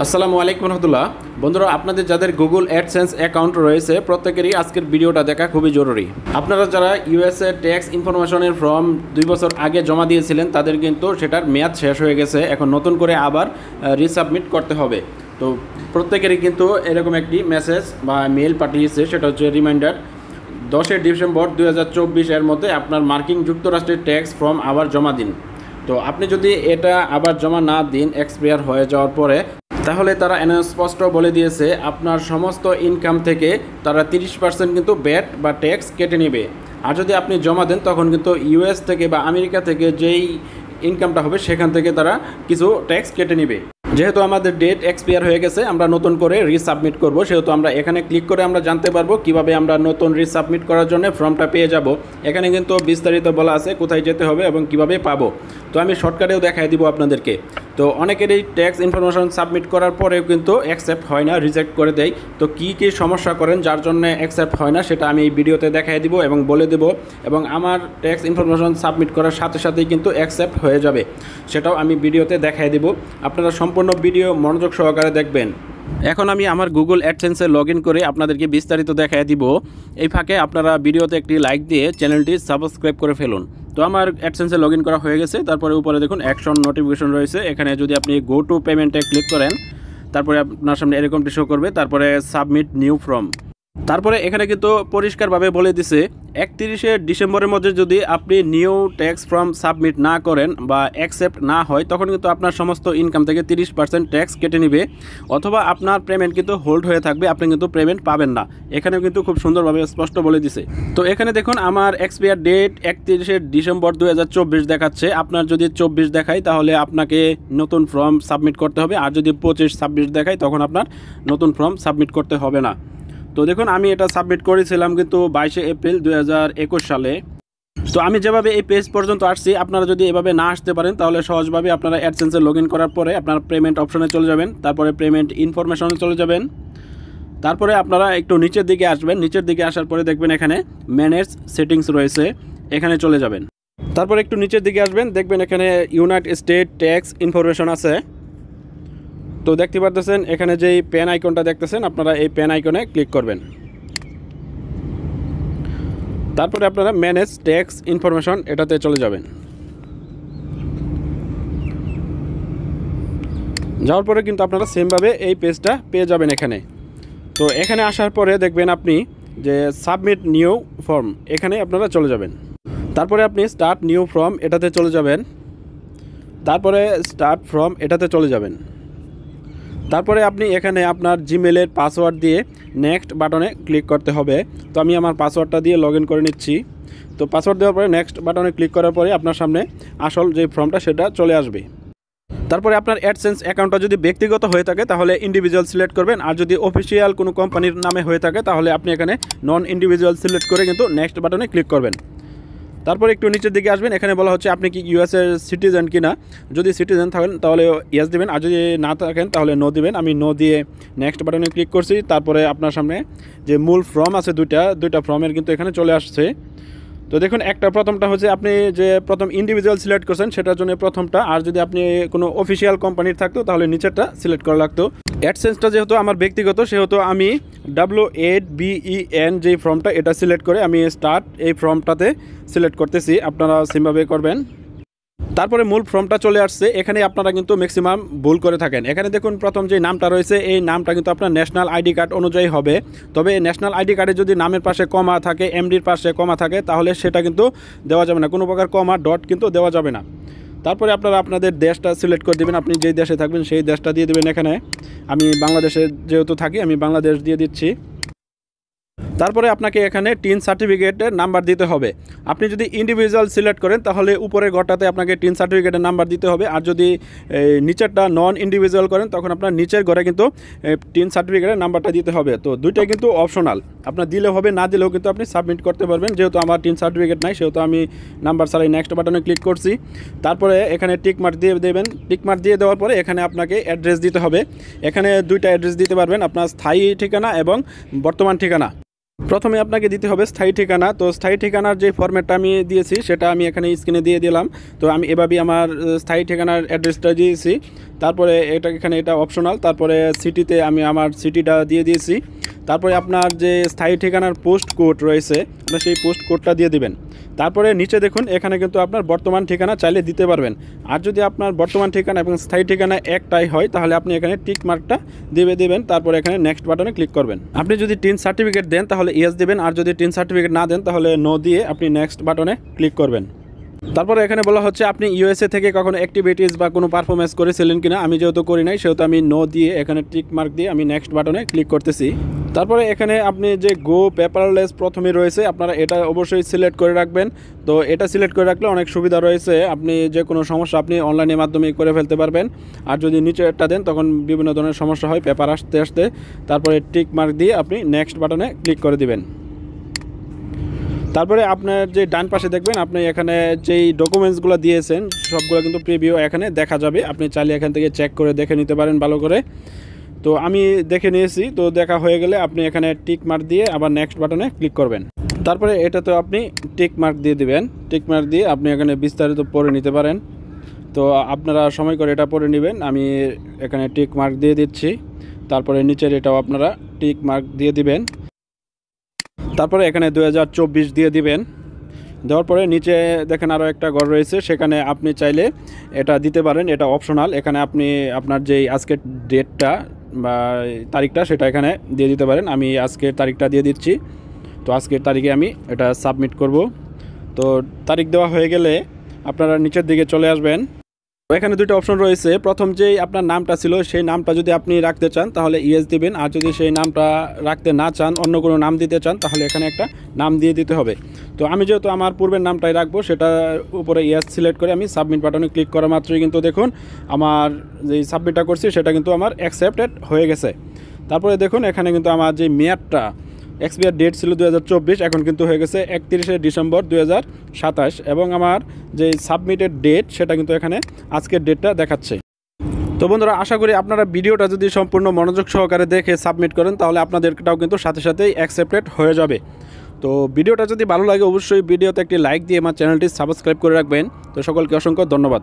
আসসালামু আলাইকুম রহমতুল্লাহ। বন্ধুরা, আপনাদের যাদের গুগল অ্যাডসেন্স অ্যাকাউন্ট রয়েছে প্রত্যেকেরই আজকের ভিডিওটা দেখা খুবই জরুরি। আপনারা যারা ইউএসএ ট্যাক্স ইনফরমেশনের ফর্ম 2 বছর আগে জমা দিয়েছিলেন তাদের কিন্তু সেটার মেয়াদ শেষ হয়ে গেছে, এখন নতুন করে আবার রিসাবমিট করতে হবে। তো প্রত্যেকেরই কিন্তু এরকম একটি মেসেজ বা মেল পাঠিয়েছে, সেটা হচ্ছে রিমাইন্ডার 10 ডিসেম্বর 2024 এর মধ্যে আপনার মার্কিন যুক্তরাষ্ট্রের ট্যাক্স ফর্ম আবার জমা দিন। তো আপনি যদি এটা আবার জমা না দিন এক্সপায়ার হয়ে যাওয়ার পরে, তাহলে তারা স্পষ্ট বলে দিয়েছে আপনার সমস্ত ইনকাম থেকে তারা 30% কিন্তু ব্যাট বা ট্যাক্স কেটে নেবে। আর যদি আপনি জমা দেন তখন কিন্তু ইউএস থেকে বা আমেরিকা থেকে যেই ইনকামটা হবে সেখান থেকে তারা কিছু ট্যাক্স কেটে নেবে। যেহেতু আমাদের ডেট এক্সপায়ার হয়ে গেছে, আমরা নতুন করে রিসাবমিট করব, সেহেতু আমরা এখানে ক্লিক করে আমরা জানতে পারবো কিভাবে আমরা নতুন রিসাবমিট করার জন্য ফর্মটা পেয়ে যাব। এখানে কিন্তু বিস্তারিত বলা আছে কোথায় যেতে হবে এবং কিভাবে পাবো। তো আমি শর্টকাটেও দেখাই দিব আপনাদেরকে। তো অনেকেরই ট্যাক্স ইনফরমেশন সাবমিট করার পরেও কিন্তু অ্যাকসেপ্ট হয় না, রিজেক্ট করে দেয়। তো কী কী সমস্যা করেন যার জন্য অ্যাকসেপ্ট হয় না সেটা আমি এই ভিডিওতে দেখাই দিব এবং বলে দেব, এবং আমার ট্যাক্স ইনফরমেশন সাবমিট করার সাথে সাথেই কিন্তু অ্যাকসেপ্ট হয়ে যাবে, সেটাও আমি ভিডিওতে দেখাই দিব। আপনারা সম্পূর্ণ ভিডিও মনোযোগ সহকারে দেখবেন। এখন আমি আমার গুগল অ্যাডসেন্সে লগ ইন করে আপনাদেরকে বিস্তারিত দেখাই দিব। এই ফাঁকে আপনারা ভিডিওতে একটি লাইক দিয়ে চ্যানেলটি সাবস্ক্রাইব করে ফেলুন। তো আমার অ্যাডসেন্সে লগ ইন করা হয়ে গেছে। তারপরে উপরে দেখুন অ্যাকশন নোটিফিকেশন রয়েছে, এখানে যদি আপনি গো টু পেমেন্টে ক্লিক করেন তারপরে আপনার সামনে এরকমটি শো করবে, তারপরে সাবমিট নিউ ফর্ম। তারপরে এখানে কিন্তু পরিষ্কারভাবে বলে দিছে 31 ডিসেম্বরের মধ্যে যদি আপনি নিউ ট্যাক্স ফর্ম সাবমিট না করেন বা অ্যাকসেপ্ট না হয় তখন কিন্তু আপনার সমস্ত ইনকাম থেকে 30% ট্যাক্স কেটে নেবে, অথবা আপনার পেমেন্ট কিন্তু হোল্ড হয়ে থাকবে, আপনি কিন্তু পেমেন্ট পাবেন না। এখানেও কিন্তু খুব সুন্দরভাবে স্পষ্ট বলে দিছে। তো এখানে দেখুন আমার এক্সপায়ার ডেট 31 ডিসেম্বর 2024 দেখাচ্ছে। আপনার যদি 24 দেখায় তাহলে আপনাকে নতুন ফর্ম সাবমিট করতে হবে, আর যদি 25-26 দেখায় তখন আপনার নতুন ফর্ম সাবমিট করতে হবে না। তো দেখুন আমি এটা সাবমিট করেছিলাম কিন্তু 22 এপ্রিল 2021 সালে। তো আমি যেভাবে এই পেজ পর্যন্ত আসছি, আপনারা যদি এভাবে না আসতে পারেন তাহলে সহজভাবে আপনারা অ্যাডসেন্সে লগ ইন করার পরে আপনারা পেমেন্ট অপশনে চলে যাবেন, তারপরে পেমেন্ট ইনফরমেশনে চলে যাবেন। তারপরে আপনারা একটু নিচের দিকে আসবেন, নিচের দিকে আসার পরে দেখবেন এখানে ম্যানেজ সেটিংস রয়েছে, এখানে চলে যাবেন। তারপরে একটু নিচের দিকে আসবেন, দেখবেন এখানে ইউনাইটেড স্টেট ট্যাক্স ইনফরমেশন আছে। তো দেখতে পারতেছেন এখানে যেই পেন আইকনটা দেখতেছেন, আপনারা এই পেন আইকনে ক্লিক করবেন। তারপরে আপনারা ম্যানেজ ট্যাক্স ইনফরমেশন এটাতে চলে যাবেন। যাওয়ার পরে কিন্তু আপনারা সেমভাবে এই পেজটা পেয়ে যাবেন এখানে। তো এখানে আসার পরে দেখবেন আপনি যে সাবমিট নিউ ফর্ম, এখানে আপনারা চলে যাবেন। তারপরে আপনি স্টার্ট নিউ ফর্ম এটাতে চলে যাবেন, তারপরে স্টার্ট ফর্ম এটাতে চলে যাবেন। তারপরে আপনি এখানে আপনার জিমেলের পাসওয়ার্ড দিয়ে নেক্সট বাটনে ক্লিক করতে হবে। তো আমি আমার পাসওয়ার্ডটা দিয়ে লগ ইন করে নিচ্ছি। তো পাসওয়ার্ড দেওয়ার পরে নেক্সট বাটনে ক্লিক করার পরে আপনার সামনে আসল যে ফর্মটা সেটা চলে আসবে। তারপরে আপনার অ্যাডসেন্স অ্যাকাউন্টটা যদি ব্যক্তিগত হয়ে থাকে তাহলে ইন্ডিভিজুয়াল সিলেক্ট করবেন, আর যদি অফিসিয়াল কোনো কোম্পানির নামে হয়ে থাকে তাহলে আপনি এখানে নন ইন্ডিভিজুয়াল সিলেক্ট করে কিন্তু নেক্সট বাটনে ক্লিক করবেন। তারপরে একটু নিচের দিকে আসবেন, এখানে বলা হচ্ছে আপনি কি ইউএসের সিটিজেন কিনা। যদি সিটিজেন থাকেন তাহলে ইয়েস দেবেন, আর যদি না থাকেন তাহলে নো দিবেন। আমি নো দিয়ে নেক্সট বাটনে ক্লিক করছি। তারপরে আপনার সামনে যে মূল ফর্ম আছে দুইটা ফর্মের কিন্তু এখানে চলে আসছে। তো দেখুন প্রথমটা হচ্ছে আপনি যে প্রথম ইন্ডিভিজুয়াল সিলেক্ট করছেন সেটার জন্য প্রথমটা, আর যদি আপনি কোনো অফিসিয়াল কোম্পানির থাকতো তাহলে নিচেরটা সিলেক্ট করা লাগতো। অ্যাডসেন্সটা যেহেতু আমার ব্যক্তিগত সেহেতু আমি WADBEN যে ফর্মটা এটা সিলেক্ট করে আমি স্টার্ট এই ফর্মটাতে সিলেক্ট করতেছি, আপনারা সেমভাবে করবেন। তারপরে মূল ফর্মটা চলে আসছে। এখানে আপনারা কিন্তু ম্যাক্সিমাম ভুল করে থাকেন। এখানে দেখুন প্রথম যে নামটা রয়েছে এই নামটা কিন্তু আপনার ন্যাশনাল আইডি কার্ড অনুযায়ী হবে, তবে ন্যাশনাল আইডি কার্ডে যদি নামের পাশে কমা থাকে, এমডির পাশে কমা থাকে তাহলে সেটা কিন্তু দেওয়া যাবে না, কোনো প্রকার কমা ডট কিন্তু দেওয়া যাবে না। তারপরে আপনারা আপনাদের দেশটা সিলেক্ট করে দেবেন, আপনি যেই দেশে থাকবেন সেই দেশটা দিয়ে দেবেন। এখানে আমি বাংলাদেশে যেহেতু থাকি আমি বাংলাদেশ দিয়ে দিচ্ছি। তারপরে আপনাকে এখানে টিন সার্টিফিকেটের নাম্বার দিতে হবে। আপনি যদি ইন্ডিভিজুয়াল সিলেক্ট করেন তাহলে উপরের ঘরটাতে আপনাকে টিন সার্টিফিকেটের নাম্বার দিতে হবে, আর যদি নিচেরটা নন ইন্ডিভিজুয়াল করেন তখন আপনার নিচের ঘরে কিন্তু টিন সার্টিফিকেটের নাম্বারটা দিতে হবে। তো দুইটাই কিন্তু অপশনাল, আপনার দিলে হবে না দিলেও কিন্তু আপনি সাবমিট করতে পারবেন। যেহেতু আমার টিন সার্টিফিকেট নাই সেহেতু আমি নাম্বার ছাড়াই নেক্সট বাটনে ক্লিক করছি। তারপরে এখানে টিক মার্ক দিয়ে দেবেন। টিক মার্ক দিয়ে দেওয়ার পরে এখানে আপনাকে অ্যাড্রেস দিতে হবে। এখানে দুইটা অ্যাড্রেস দিতে পারবেন, আপনার স্থায়ী ঠিকানা এবং বর্তমান ঠিকানা। প্রথমে আপনাকে দিতে হবে স্থায়ী ঠিকানা। তো স্থায়ী ঠিকানার যে ফরম্যাটটা আমি দিয়েছি সেটা আমি এখানে স্ক্রিনে দিয়ে দিলাম। তো আমি এভাবেই আমার স্থায়ী ঠিকানার অ্যাড্রেসটা দিয়েছি। তারপরে এখানে এটা অপশনাল। তারপরে সিটিতে আমি আমার সিটিটা দিয়ে দিয়েছি। তারপরে আপনার যে স্থায়ী ঠিকানার পোস্ট কোড রয়েছে আপনার সেই পোস্ট কোডটা দিয়ে দিবেন। তারপরে নিচে দেখুন এখানে কিন্তু আপনার বর্তমান ঠিকানা চাইলে দিতে পারবেন। আর যদি আপনার বর্তমান ঠিকানা এবং স্থায়ী ঠিকানা একটাই হয় তাহলে আপনি এখানে টিক মার্কটা দিবেন। তারপরে এখানে নেক্সট বাটনে ক্লিক করবেন। আপনি যদি টিন সার্টিফিকেট দেন তাহলে ইয়েস দিবেন, আর যদি টিন সার্টিফিকেট না দেন তাহলে নো দিয়ে আপনি নেক্সট বাটনে ক্লিক করবেন। তারপরে এখানে বলা হচ্ছে আপনি ইউএসএ থেকে কখনো অ্যাক্টিভিটিস বা কোনো পারফরমেন্স করেছিলেন কিনা। আমি যেহেতু করি নাই সেহেতু আমি নো দিয়ে এখানে টিক মার্ক দিয়ে আমি নেক্সট বাটনে ক্লিক করতেছি। তারপরে এখানে আপনি যে গো পেপারলেস প্রথমে রয়েছে আপনারা এটা অবশ্যই সিলেক্ট করে রাখবেন। তো এটা সিলেক্ট করে রাখলে অনেক সুবিধা রয়েছে, আপনি যে কোনো সমস্যা আপনি অনলাইনের মাধ্যমে করে ফেলতে পারবেন। আর যদি নিচে একটা দেন তখন বিভিন্ন ধরনের সমস্যা হয় পেপার আসতে। তারপরে টিক মার্ক দিয়ে আপনি নেক্সট বাটনে ক্লিক করে দিবেন। তারপরে আপনার যে ডান পাশে দেখবেন আপনি এখানে যেই ডকুমেন্টসগুলো দিয়েছেন সবগুলো কিন্তু প্রিভিউ এখানে দেখা যাবে। আপনি চাইলে এখান থেকে চেক করে দেখে নিতে পারেন ভালো করে। তো আমি দেখে নিয়েছি। তো দেখা হয়ে গেলে আপনি এখানে টিক মার্ক দিয়ে আবার নেক্সট বাটনে ক্লিক করবেন। তারপরে এটাতে আপনি টিক মার্ক দিয়ে দিবেন। টিক মার্ক দিয়ে আপনি এখানে বিস্তারিত পড়ে নিতে পারেন। তো আপনারা সময় করে এটা পড়ে নেবেন। আমি এখানে টিক মার্ক দিয়ে দিচ্ছি। তারপরে নিচের এটাও আপনারা টিক মার্ক দিয়ে দিবেন। তারপরে এখানে 2024 দিয়ে দিবেন। দেওয়ার পরে নিচে দেখেন আরও একটা ঘর রয়েছে, সেখানে আপনি চাইলে এটা দিতে পারেন, এটা অপশনাল। এখানে আপনি আপনার যেই আজকের ডেটটা বা তারিখটা সেটা এখানে দিয়ে দিতে পারেন। আমি আজকের তারিখটা দিয়ে দিচ্ছি। তো আজকের তারিখে আমি এটা সাবমিট করব। তো তারিখ দেওয়া হয়ে গেলে আপনারা নিচের দিকে চলে আসবেন। এখানে দুটো অপশন রয়েছে। প্রথম যেই আপনার নামটা ছিল সেই নামটা যদি আপনি রাখতে চান তাহলে ইয়েস দিবেন, আর যদি সেই নামটা রাখতে না চান অন্য কোনো নাম দিতে চান তাহলে এখানে একটা নাম দিয়ে দিতে হবে। তো আমি যেহেতু আমার পূর্বের নামটাই রাখবো সেটা উপরে ইয়েস সিলেক্ট করে আমি সাবমিট বাটনে ক্লিক করা মাত্রই কিন্তু দেখুন আমার যেই সাবমিটটা করছি সেটা কিন্তু আমার অ্যাকসেপ্টেড হয়ে গেছে। তারপরে দেখুন এখানে কিন্তু আমার যে মেয়াদটা এক্সপায়ার ডেট ছিল 2024, এখন কিন্তু হয়ে গেছে 31শে ডিসেম্বর 2027 এবং আমার যে সাবমিটেড ডেট সেটা কিন্তু এখানে আজকের ডেটটা দেখাচ্ছে। তো বন্ধুরা আশা করি আপনারা ভিডিওটা যদি সম্পূর্ণ মনোযোগ সহকারে দেখে সাবমিট করেন তাহলে আপনাদেরটাও কিন্তু সাথে সাথেই অ্যাকসেপ্টেড হয়ে যাবে। তো ভিডিওটা যদি ভালো লাগে অবশ্যই ভিডিওতে একটি লাইক দিয়ে আমার চ্যানেলটি সাবস্ক্রাইব করে রাখবেন। তো সকলকে অসংখ্য ধন্যবাদ।